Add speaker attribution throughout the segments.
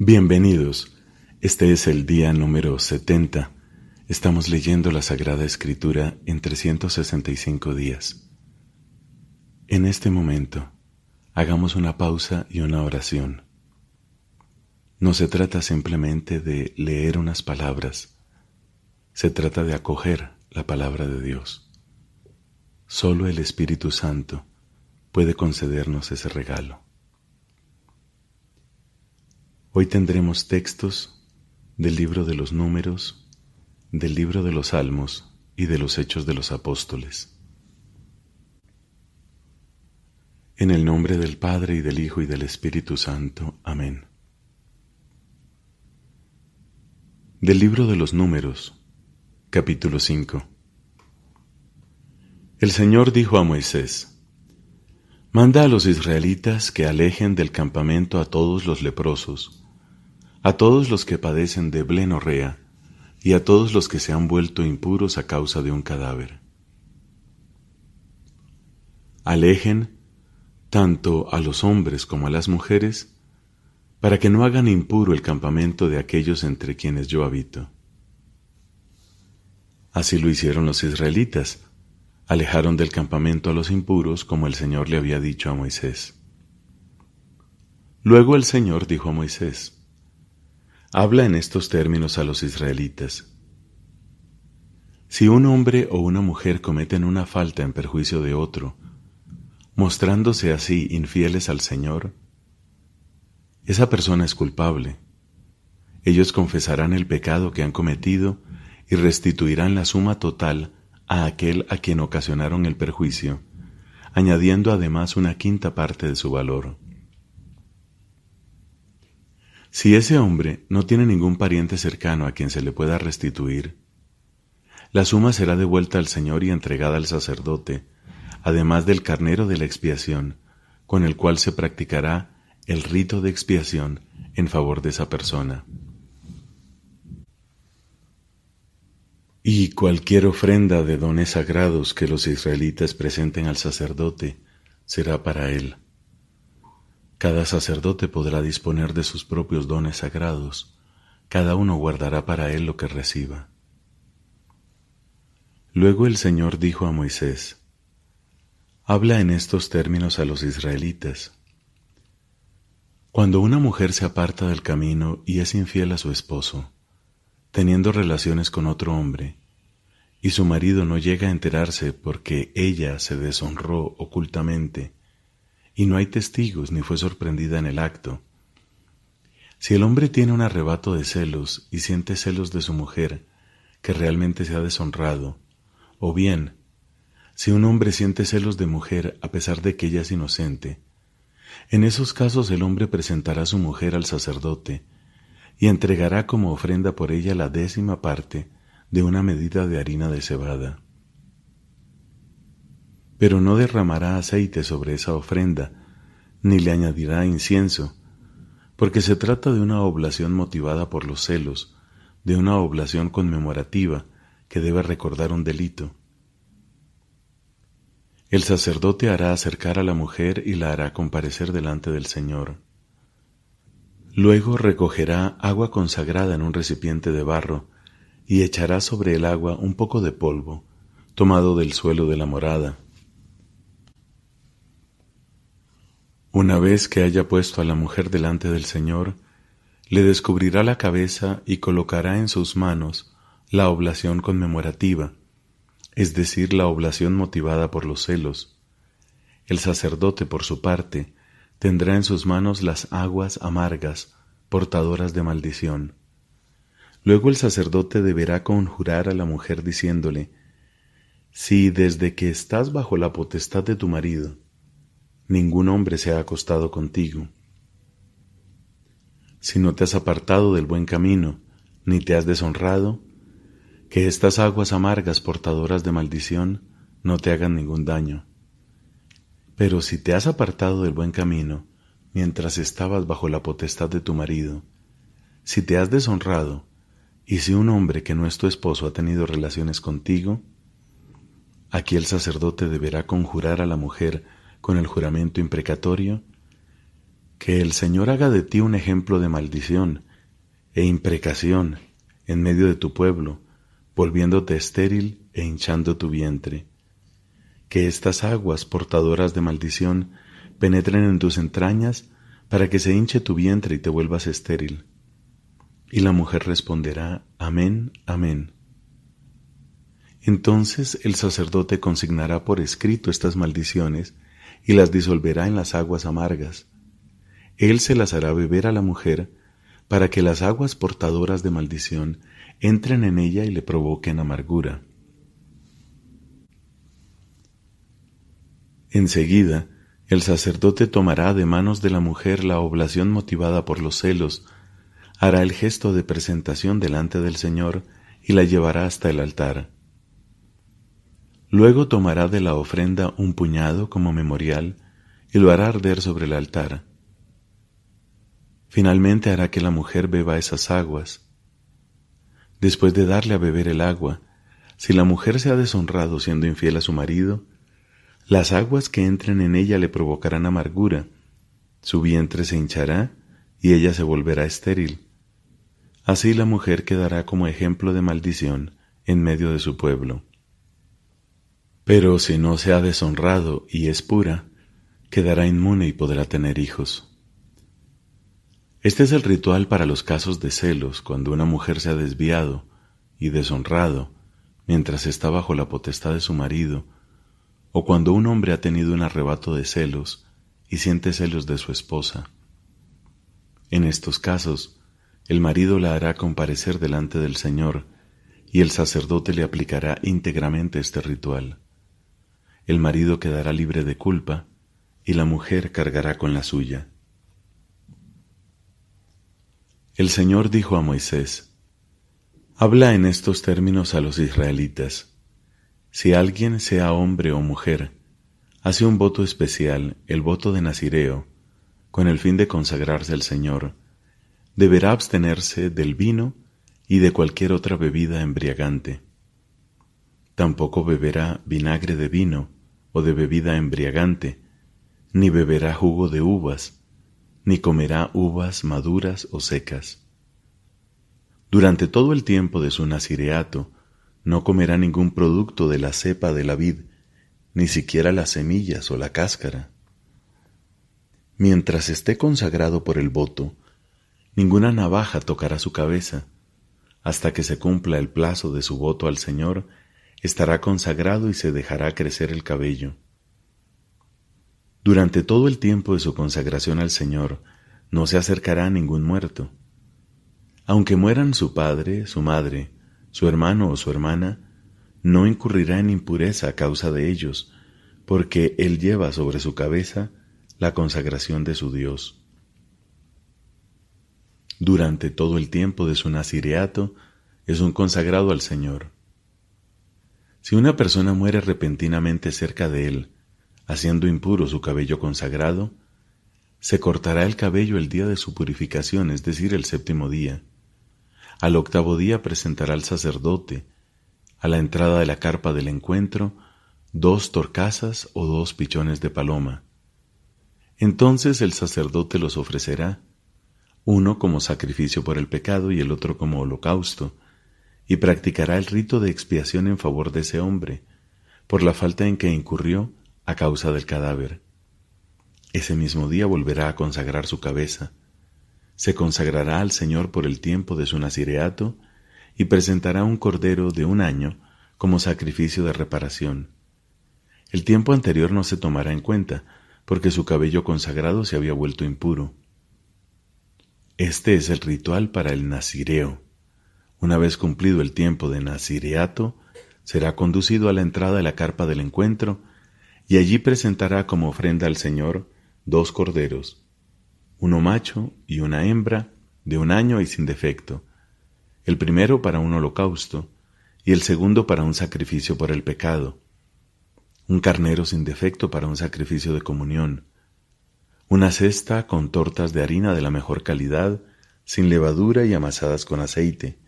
Speaker 1: Bienvenidos. Este es el día número 70. Estamos leyendo la Sagrada Escritura en 365 días. En este momento, hagamos una pausa y una oración. No se trata simplemente de leer unas palabras. Se trata de acoger la palabra de Dios. Solo el Espíritu Santo puede concedernos ese regalo. Hoy tendremos textos del libro de los Números, del libro de los Salmos y de los Hechos de los Apóstoles. En el nombre del Padre y del Hijo y del Espíritu Santo. Amén. Del libro de los Números, capítulo 5. El Señor dijo a Moisés: Manda a los israelitas que alejen del campamento a todos los leprosos, a todos los que padecen de blenorrea y a todos los que se han vuelto impuros a causa de un cadáver. Alejen tanto a los hombres como a las mujeres, para que no hagan impuro el campamento de aquellos entre quienes yo habito. Así lo hicieron los israelitas, alejaron del campamento a los impuros como el Señor le había dicho a Moisés. Luego el Señor dijo a Moisés: Habla en estos términos a los israelitas. Si un hombre o una mujer cometen una falta en perjuicio de otro, mostrándose así infieles al Señor, esa persona es culpable. Ellos confesarán el pecado que han cometido y restituirán la suma total a aquel a quien ocasionaron el perjuicio, añadiendo además una quinta parte de su valor. Si ese hombre no tiene ningún pariente cercano a quien se le pueda restituir, la suma será devuelta al Señor y entregada al sacerdote, además del carnero de la expiación, con el cual se practicará el rito de expiación en favor de esa persona. Y cualquier ofrenda de dones sagrados que los israelitas presenten al sacerdote será para él. Cada sacerdote podrá disponer de sus propios dones sagrados, cada uno guardará para él lo que reciba. Luego el Señor dijo a Moisés: Habla en estos términos a los israelitas. Cuando una mujer se aparta del camino y es infiel a su esposo, teniendo relaciones con otro hombre, y su marido no llega a enterarse porque ella se deshonró ocultamente, y no hay testigos ni fue sorprendida en el acto. Si el hombre tiene un arrebato de celos y siente celos de su mujer, que realmente se ha deshonrado, o bien, si un hombre siente celos de mujer a pesar de que ella es inocente, en esos casos el hombre presentará a su mujer al sacerdote y entregará como ofrenda por ella la 10ª parte de una medida de harina de cebada. Pero no derramará aceite sobre esa ofrenda, ni le añadirá incienso, porque se trata de una oblación motivada por los celos, de una oblación conmemorativa que debe recordar un delito. El sacerdote hará acercar a la mujer y la hará comparecer delante del Señor. Luego recogerá agua consagrada en un recipiente de barro y echará sobre el agua un poco de polvo, tomado del suelo de la morada. Una vez que haya puesto a la mujer delante del Señor, le descubrirá la cabeza y colocará en sus manos la oblación conmemorativa, es decir, la oblación motivada por los celos. El sacerdote, por su parte, tendrá en sus manos las aguas amargas, portadoras de maldición. Luego el sacerdote deberá conjurar a la mujer diciéndole: Si desde que estás bajo la potestad de tu marido, ningún hombre se ha acostado contigo, si no te has apartado del buen camino, ni te has deshonrado, que estas aguas amargas portadoras de maldición no te hagan ningún daño. Pero si te has apartado del buen camino, mientras estabas bajo la potestad de tu marido, si te has deshonrado, y si un hombre que no es tu esposo ha tenido relaciones contigo, aquí el sacerdote deberá conjurar a la mujer con el juramento imprecatorio Que el Señor haga de ti un ejemplo de maldición e imprecación en medio de tu pueblo, volviéndote estéril e hinchando tu vientre. Que estas aguas portadoras de maldición penetren en tus entrañas para que se hinche tu vientre y te vuelvas estéril. Y la mujer responderá, Amén, amén. Entonces el sacerdote consignará por escrito estas maldiciones y las disolverá en las aguas amargas. Él se las hará beber a la mujer para que las aguas portadoras de maldición entren en ella y le provoquen amargura. Enseguida, el sacerdote tomará de manos de la mujer la oblación motivada por los celos, hará el gesto de presentación delante del Señor y la llevará hasta el altar. Luego tomará de la ofrenda un puñado como memorial y lo hará arder sobre el altar. Finalmente hará que la mujer beba esas aguas. Después de darle a beber el agua, si la mujer se ha deshonrado siendo infiel a su marido, las aguas que entren en ella le provocarán amargura, su vientre se hinchará y ella se volverá estéril. Así la mujer quedará como ejemplo de maldición en medio de su pueblo. Pero si no se ha deshonrado y es pura, quedará inmune y podrá tener hijos. Este es el ritual para los casos de celos, cuando una mujer se ha desviado y deshonrado mientras está bajo la potestad de su marido, o cuando un hombre ha tenido un arrebato de celos y siente celos de su esposa. En estos casos, el marido la hará comparecer delante del Señor y el sacerdote le aplicará íntegramente este ritual. El marido quedará libre de culpa y la mujer cargará con la suya. El Señor dijo a Moisés, Habla en estos términos a los israelitas. Si alguien, sea hombre o mujer, hace un voto especial, el voto de Nazireo, con el fin de consagrarse al Señor, deberá abstenerse del vino y de cualquier otra bebida embriagante. Tampoco beberá vinagre de vino o de bebida embriagante, ni beberá jugo de uvas, ni comerá uvas maduras o secas. Durante todo el tiempo de su nazireato, no comerá ningún producto de la cepa de la vid, ni siquiera las semillas o la cáscara. Mientras esté consagrado por el voto, ninguna navaja tocará su cabeza. Hasta que se cumpla el plazo de su voto al Señor, estará consagrado y se dejará crecer el cabello. Durante todo el tiempo de su consagración al Señor, no se acercará a ningún muerto. Aunque mueran su padre, su madre, su hermano o su hermana, no incurrirá en impureza a causa de ellos, porque él lleva sobre su cabeza la consagración de su Dios. Durante todo el tiempo de su nazireato, es un consagrado al Señor. Si una persona muere repentinamente cerca de él, haciendo impuro su cabello consagrado, se cortará el cabello el día de su purificación, es decir, el 7º día. Al 8º día presentará al sacerdote, a la entrada de la carpa del encuentro, 2 torcasas o 2 pichones de paloma. Entonces el sacerdote los ofrecerá, uno como sacrificio por el pecado y el otro como holocausto, y practicará el rito de expiación en favor de ese hombre, por la falta en que incurrió a causa del cadáver. Ese mismo día volverá a consagrar su cabeza. Se consagrará al Señor por el tiempo de su nazireato y presentará un cordero de 1 año como sacrificio de reparación. El tiempo anterior no se tomará en cuenta, porque su cabello consagrado se había vuelto impuro. Este es el ritual para el nazireo. Una vez cumplido el tiempo de nazireato, será conducido a la entrada de la carpa del encuentro y allí presentará como ofrenda al Señor 2 corderos, uno macho y una hembra, de 1 año y sin defecto, el primero para un holocausto y el segundo para un sacrificio por el pecado, un carnero sin defecto para un sacrificio de comunión, una cesta con tortas de harina de la mejor calidad, sin levadura y amasadas con aceite,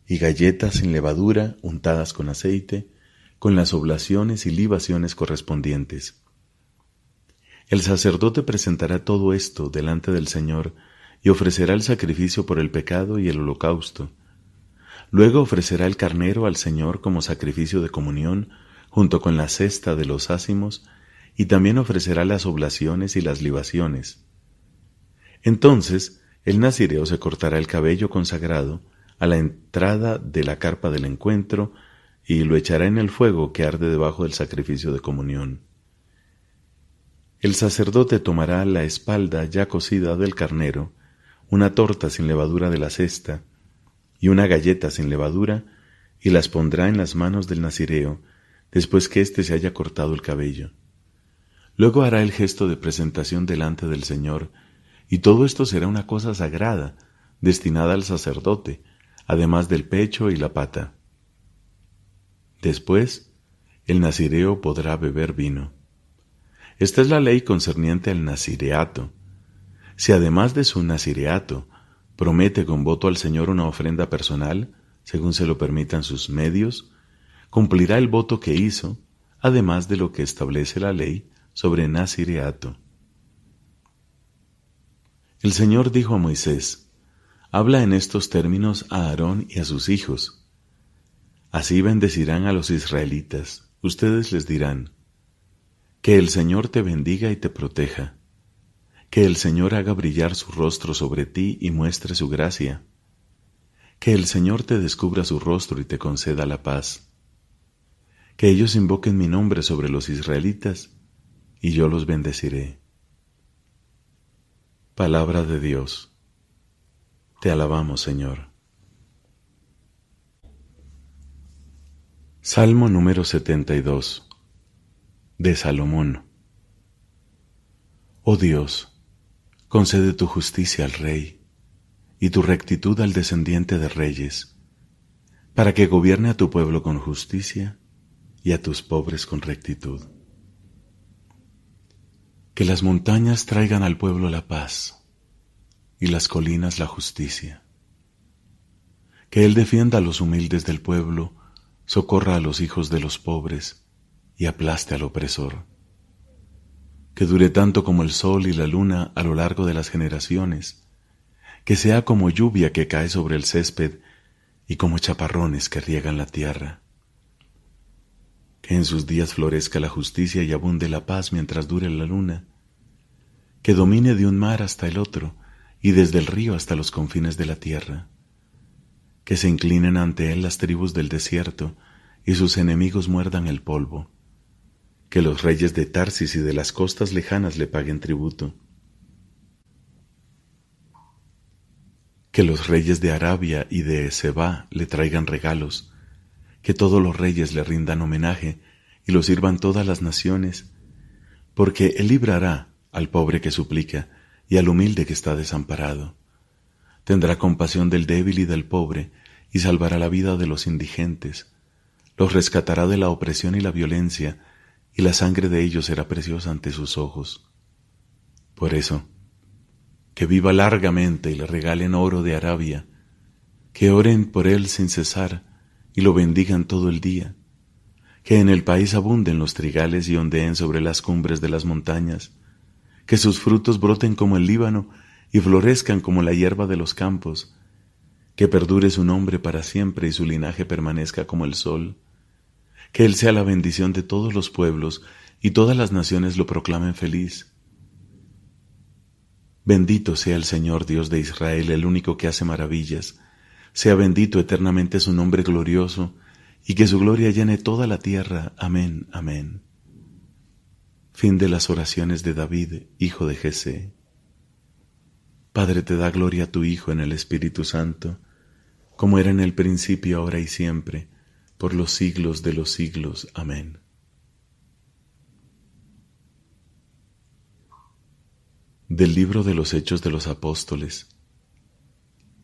Speaker 1: y galletas sin levadura untadas con aceite, con las oblaciones y libaciones correspondientes. El sacerdote presentará todo esto delante del Señor y ofrecerá el sacrificio por el pecado y el holocausto. Luego ofrecerá el carnero al Señor como sacrificio de comunión junto con la cesta de los ázimos, y también ofrecerá las oblaciones y las libaciones. Entonces el nazireo se cortará el cabello consagrado a la entrada de la carpa del encuentro y lo echará en el fuego que arde debajo del sacrificio de comunión. El sacerdote tomará la espalda ya cocida del carnero, una torta sin levadura de la cesta y una galleta sin levadura, y las pondrá en las manos del nazireo después que éste se haya cortado el cabello. Luego hará el gesto de presentación delante del Señor, y todo esto será una cosa sagrada, destinada al sacerdote, además del pecho y la pata. Después, el nazireo podrá beber vino. Esta es la ley concerniente al nazireato. Si además de su nazireato promete con voto al Señor una ofrenda personal, según se lo permitan sus medios, cumplirá el voto que hizo, además de lo que establece la ley sobre nazireato. El Señor dijo a Moisés: habla en estos términos a Aarón y a sus hijos. Así bendecirán a los israelitas. Ustedes les dirán: que el Señor te bendiga y te proteja. Que el Señor haga brillar su rostro sobre ti y muestre su gracia. Que el Señor te descubra su rostro y te conceda la paz. Que ellos invoquen mi nombre sobre los israelitas, y yo los bendeciré. Palabra de Dios. Te alabamos, Señor. Salmo número 72. De Salomón. Oh Dios, concede tu justicia al Rey y tu rectitud al descendiente de reyes, para que gobierne a tu pueblo con justicia y a tus pobres con rectitud. Que las montañas traigan al pueblo la paz y las colinas la justicia. Que Él defienda a los humildes del pueblo, socorra a los hijos de los pobres y aplaste al opresor. Que dure tanto como el sol y la luna a lo largo de las generaciones, que sea como lluvia que cae sobre el césped y como chaparrones que riegan la tierra. Que en sus días florezca la justicia y abunde la paz mientras dure la luna. Que domine de un mar hasta el otro y desde el río hasta los confines de la tierra. Que se inclinen ante él las tribus del desierto y sus enemigos muerdan el polvo. Que los reyes de Tarsis y de las costas lejanas le paguen tributo. Que los reyes de Arabia y de Sebá le traigan regalos. Que todos los reyes le rindan homenaje y lo sirvan todas las naciones, porque él librará al pobre que suplica y al humilde que está desamparado. Tendrá compasión del débil y del pobre y salvará la vida de los indigentes. Los rescatará de la opresión y la violencia, y la sangre de ellos será preciosa ante sus ojos. Por eso, que viva largamente y le regalen oro de Arabia, que oren por él sin cesar y lo bendigan todo el día, que en el país abunden los trigales y ondeen sobre las cumbres de las montañas, que sus frutos broten como el Líbano y florezcan como la hierba de los campos, que perdure su nombre para siempre y su linaje permanezca como el sol, que él sea la bendición de todos los pueblos y todas las naciones lo proclamen feliz. Bendito sea el Señor Dios de Israel, el único que hace maravillas. Sea bendito eternamente su nombre glorioso, y que su gloria llene toda la tierra. Amén, amén. Fin de las oraciones de David, hijo de Jesé. Padre, te da gloria a tu Hijo en el Espíritu Santo, como era en el principio, ahora y siempre, por los siglos de los siglos. Amén. Del libro de los Hechos de los Apóstoles,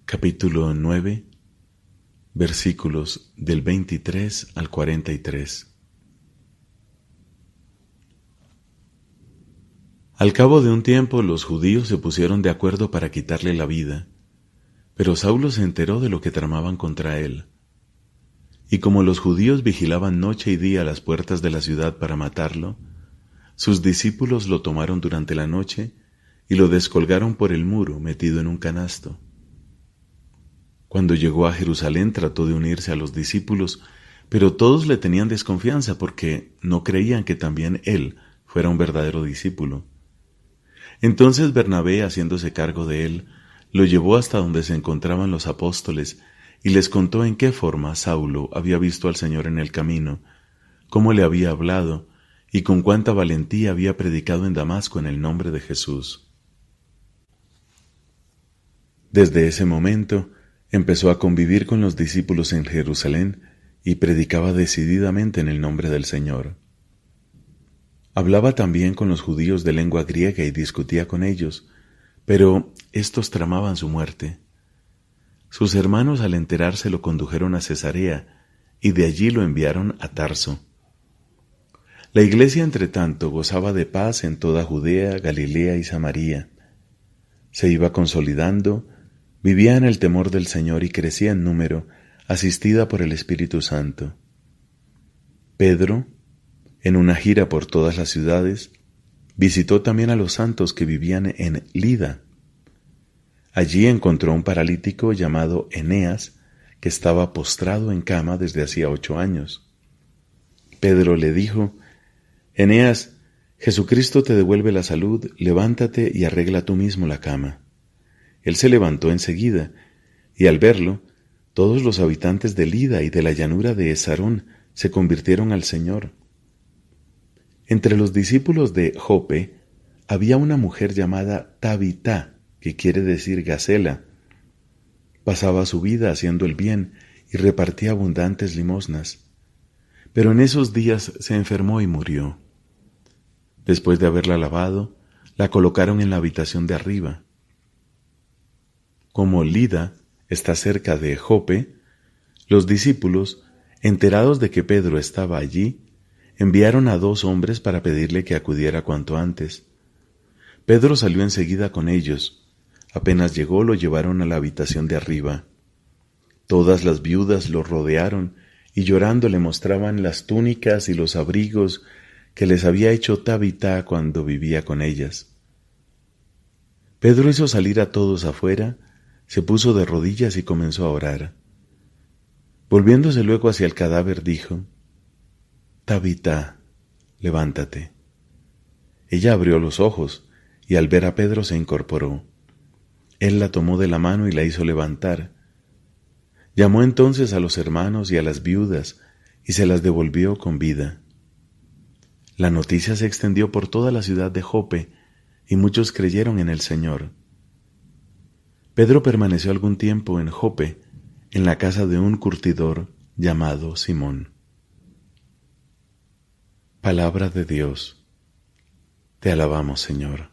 Speaker 1: capítulo 9, versículos del 23 al 43. Al cabo de un tiempo los judíos se pusieron de acuerdo para quitarle la vida, pero Saulo se enteró de lo que tramaban contra él. Y como los judíos vigilaban noche y día las puertas de la ciudad para matarlo, sus discípulos lo tomaron durante la noche y lo descolgaron por el muro metido en un canasto. Cuando llegó a Jerusalén trató de unirse a los discípulos, pero todos le tenían desconfianza porque no creían que también él fuera un verdadero discípulo. Entonces Bernabé, haciéndose cargo de él, lo llevó hasta donde se encontraban los apóstoles y les contó en qué forma Saulo había visto al Señor en el camino, cómo le había hablado y con cuánta valentía había predicado en Damasco en el nombre de Jesús. Desde ese momento empezó a convivir con los discípulos en Jerusalén y predicaba decididamente en el nombre del Señor. Hablaba también con los judíos de lengua griega y discutía con ellos, pero éstos tramaban su muerte. Sus hermanos, al enterarse, lo condujeron a Cesarea y de allí lo enviaron a Tarso. La iglesia, entretanto, gozaba de paz en toda Judea, Galilea y Samaria. Se iba consolidando, vivía en el temor del Señor y crecía en número, asistida por el Espíritu Santo. Pedro, en una gira por todas las ciudades, visitó también a los santos que vivían en Lida. Allí encontró un paralítico llamado Eneas, que estaba postrado en cama desde hacía 8 años. Pedro le dijo: Eneas, Jesucristo te devuelve la salud, levántate y arregla tú mismo la cama. Él se levantó enseguida, y al verlo, todos los habitantes de Lida y de la llanura de Esarón se convirtieron al Señor. Entre los discípulos de Jope había una mujer llamada Tabitá, que quiere decir Gacela. Pasaba su vida haciendo el bien y repartía abundantes limosnas. Pero en esos días se enfermó y murió. Después de haberla lavado, la colocaron en la habitación de arriba. Como Lida está cerca de Jope, los discípulos, enterados de que Pedro estaba allí, enviaron a 2 hombres para pedirle que acudiera cuanto antes. Pedro salió enseguida con ellos. Apenas llegó, lo llevaron a la habitación de arriba. Todas las viudas lo rodearon y llorando le mostraban las túnicas y los abrigos que les había hecho Tabitá cuando vivía con ellas. Pedro hizo salir a todos afuera, se puso de rodillas y comenzó a orar. Volviéndose luego hacia el cadáver, dijo: Tabitá, levántate. Ella abrió los ojos y al ver a Pedro se incorporó. Él la tomó de la mano y la hizo levantar. Llamó entonces a los hermanos y a las viudas y se las devolvió con vida. La noticia se extendió por toda la ciudad de Jope y muchos creyeron en el Señor. Pedro permaneció algún tiempo en Jope, en la casa de un curtidor llamado Simón. Palabra de Dios. Te alabamos, Señor.